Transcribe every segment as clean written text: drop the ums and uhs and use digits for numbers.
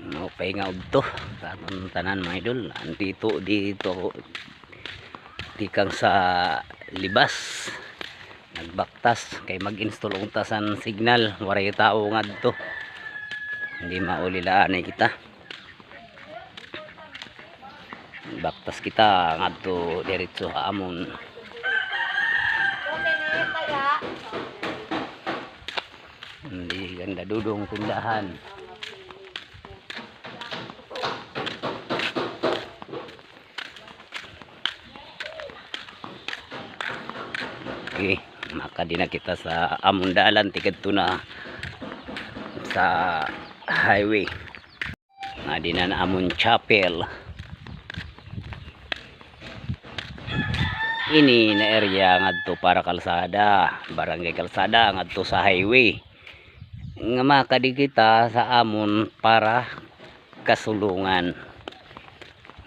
No pahinga udto sa atong tanan mga idol. Andito dito tikang sa libas. Nagbaktas kay mag-install untasan signal, waray tao ngadto. Hindi maulilaan ay kita. Baktas kita ngadto diretso sa amon. Hindi ganda dudong tindahan. Okay, makadi na kita sa amon dalan tigadto na sa highway. Ngadi na amon chapel. Ini na area ngadto para kalsada, barangay kalsada ngadto sa highway. Nga makadi kita sa amon para kasulungan.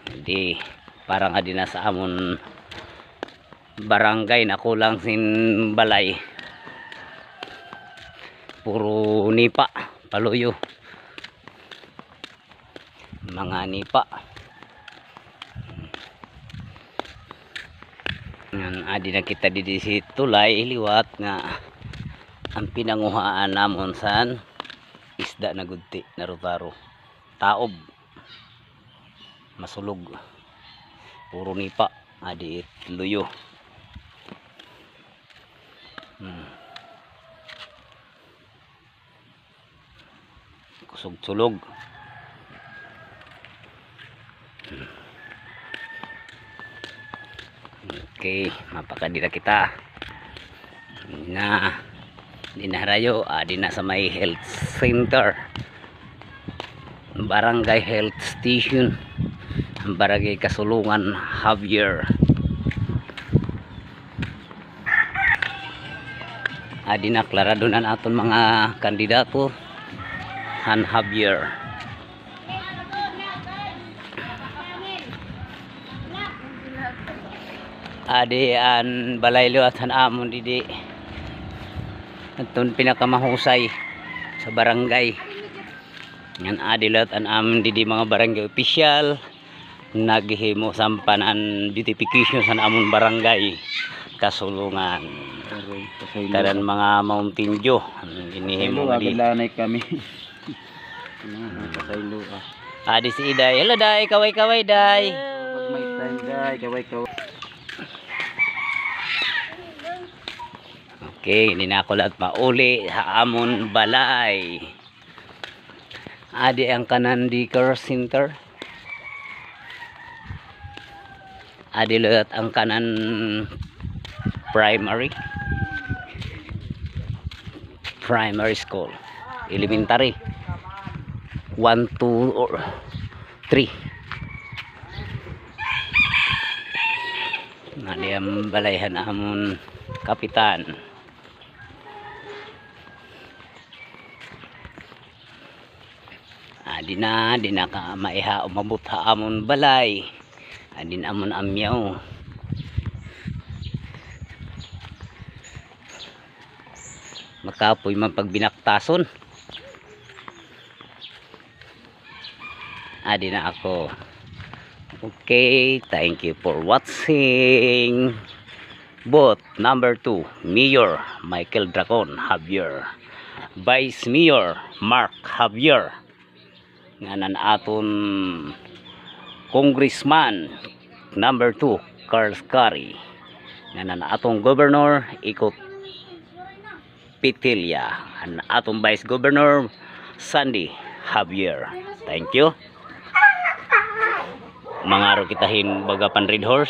Hindi para nga din na sa amon barangay na kulang sin balay. Puro nipa, paluyo. Mga nipa. Yan adi na kita didi si tulay liwat nga ang pinanguhaan namon san isda na gudti na rutaro taob masulog puro nipa adi luyo. Kusog-sulog. Okay, mapakadira kita na dinarayo di na sa may health center, barangay health station, barangay Kasulungan Javier. Di na klarado na naton mga kandidato Han Javier. Adi an balaylo at han amon didi atun pinakamahusay sa barangay. Yan adi lot an amon didi mga barangay official naghihimo sampan an beautification sa amon barangay Kasulungan. Karan mga Mountain Dew ginihimo di lanay kami. Pasaylo adi si Iday. Hello Day, kaway-kaway Day. Pag may time Day, kaway-kaway. Okay, hindi na ako lahat mauli sa amon balay. Adi ang kanan di care center. Adi lahat ang kanan primary school, elementary 1, 2 or 3. Adi ang balayhan amon kapitan. Di na ka maiha umabot ha amon balay. Din amon amyaw. Makapoy man pagbinaktason. Di na ako. Okay, thank you for watching. Both number 2 Mayor Michael Dracon Javier, Vice Mayor Mark Javier, nganan aton Congressman number 2 Carl Scary, nganan atong Governor Ikot Pitilla, an atong Vice Governor Sandy Javier. Thank you. Mangaro kita hin bagapan Red Horse.